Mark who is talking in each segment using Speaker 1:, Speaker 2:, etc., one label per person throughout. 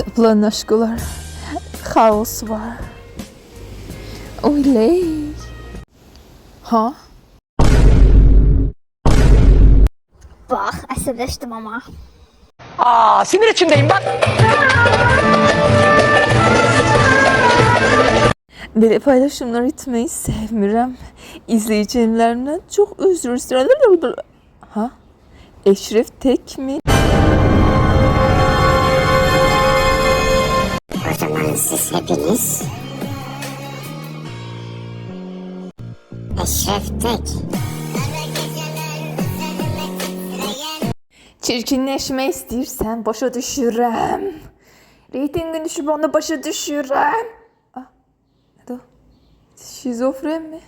Speaker 1: Tıplan aşkılar. Kaos var. Oley. Ha?
Speaker 2: Bak, əsəbləşdim ama.
Speaker 3: Sinir içindeyim bak.
Speaker 1: Böyle paylaşımlar etmeyi sevmirəm. İzleyicilerimden çok özür dilerim. Ha? Eşref tek mi?
Speaker 2: O zaman siz hepiniz Eşref Tek.
Speaker 1: Çirkinleşme istersen başa düşürəm. Reytingin düşüp onu başa düşürəm. Ah, ne o? Şizofren mi?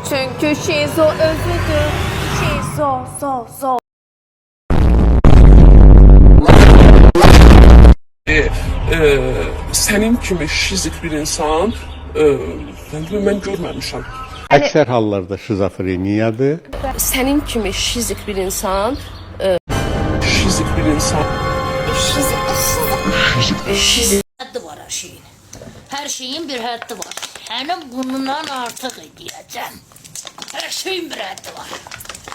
Speaker 1: Çünkü şizo özüdür. Şizo.
Speaker 4: Sənin kimi şizik bir insan mən görməmişəm.
Speaker 5: Əksər hallarda şizofreniyadır.
Speaker 6: Sənin kimi şizik bir insan
Speaker 4: Şizik bir insan.
Speaker 7: Haddi var her şeyin. Her şeyin bir haddi var. Hemen bundan artık edeceğim. Her şeyin bir haddi var.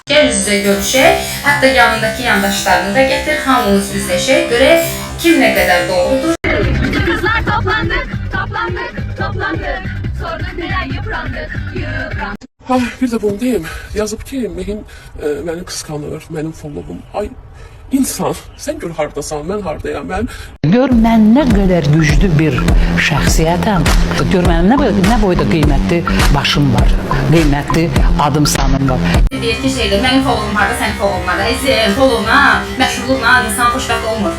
Speaker 8: Gel yüz-yüze görüşək, hətta yanındakı yandaşlarını da getir, hamımız üzləşək, görək kim nə qədər doğrudur.
Speaker 9: Kızlar toplandık. Sonra neden yıprandık.
Speaker 4: Bir də bunu deyim, yazıb ki, məni qısqanır, mənim followum. Ay, insan, sən gör hardasan, mən hardayam,
Speaker 10: Gör mən nə qədər güclü bir şəxsiyyətəm. Gör mənim nə boyda qiymətli başım var, qiymətli adım sanım var.
Speaker 8: Deyir ki, mənim followum harda, sənin followun harda. Followuna, məşhurluqla insan xoşbəxt olmur.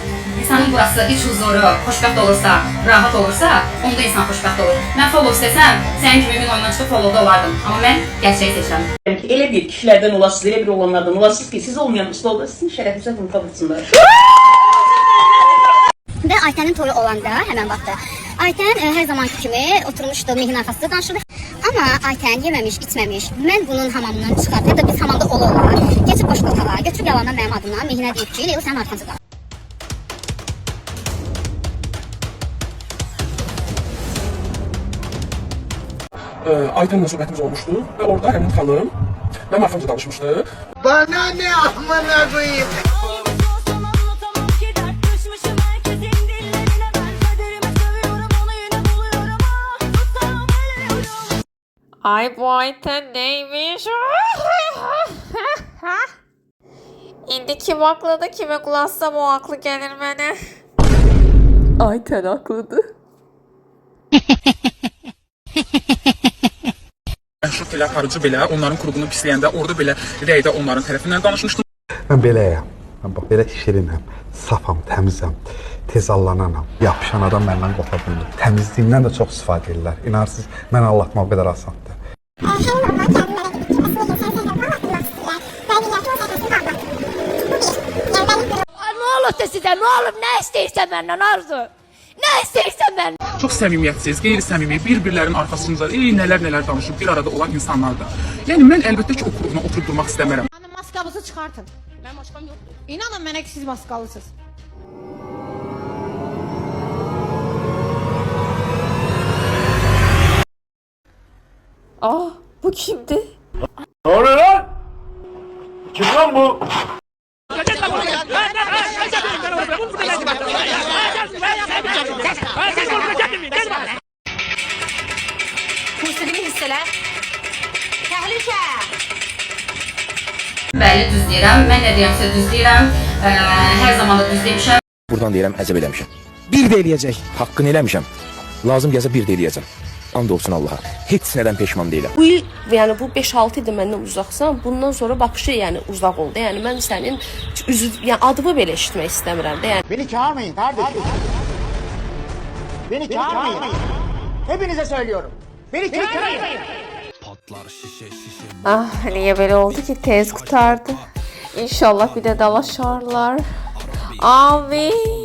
Speaker 8: İnsanın burası iç huzuru, xoşbəxt olursa, rahat olursa, onda insan xoşbəxt olur. Mən follow istəsəm, sənin kimi min oyundan çıxıb followda olardım. Amma mən gerçəyi seçirəm.
Speaker 3: Elə bir kişilərdən olasınız, elə bir olanlardan olasınız ki, siz olmayan üslubda sizin şərəfinizə bunu tapırsınlar.
Speaker 2: Ve Ayten'in toyu olanda hemen baktı. Ayten her zamanki kimi oturmuştu mihin arkasında danışırdı. Ama Ayten yememiş, içmemiş. Ben bunun hamamından çıkartıp ya da biz hamamda olarlar. Geçip başka otağa, götürüp yalandan benim adımdan mihine deyip ki, Leyla senin arkanızda kal.
Speaker 4: Aytənlə söhbətimiz olmuşdu və orada həmin xanım mənim arxamca danışmışdı.
Speaker 3: Bana ne amına koyayım?
Speaker 1: Ay bu Ayten neymiş? İndi kim haklı da kime kulassam o aklı gelir bana. Ayten haklıdı.
Speaker 4: Məşhur telekarıcı belə onların qrupunu pisləyəndə orada belə rəydə onların tərəfindən danışmışdım.
Speaker 5: Mən beləyəm. Mən bax belə şirinəm, safam, təmizəm, tez allananam. Yapışan adam məndən qopa bilmir. Təmizliyimdən də çox istifadə edirlər. İnarsınız, mən anlatmaq o qədər asandır.
Speaker 7: Ne olur da size, ne olur, ne isteyirsen benden Arzu. Ne isteyirsen benden.
Speaker 4: Çox səmimiyyətsiz, qeyri-səmimi, bir-birlərinin arxasınca nələr danışıb bir arada olan insanlardır. Yəni mən əlbəttə ki, o qrupuna oturub durmaq istəmərəm.
Speaker 9: Maskamızı çıkartın.
Speaker 7: Ben maskam yoktu.
Speaker 9: İnanın bana ki siz maskalısınız.
Speaker 1: Ah bu kimdi?
Speaker 3: Ne oluyor lan? Kim lan bu?
Speaker 8: Musiqili hissələr. Təhlükə! Bəli, düz deyirəm. Mən nə deyəmsə düz deyirəm. Hər zaman da düz demişəm.
Speaker 11: Buradan deyirəm, əcəb eləmişəm. Bir də eləyəcək. Haqqını eləmişəm. Lazım gəlsə bir də eləyəcəm. And olsun Allaha. Heç nədən peşman deyiləm.
Speaker 6: Bu il, yəni bu 5-6 ildir məndən uzaqsan, bundan sonra bakışı yəni uzaq oldu. Yəni mən sənin yəni adımı belə eşitmək istəmirəm də. Yəni
Speaker 3: Beni çağırmayın kardeşim. Beni çağırmayın. Hepinize söylüyorum. Beni çağırmayın.
Speaker 1: Ah niye böyle oldu ki tez kurtardı. İnşallah bir de dalaşarlar. Amin.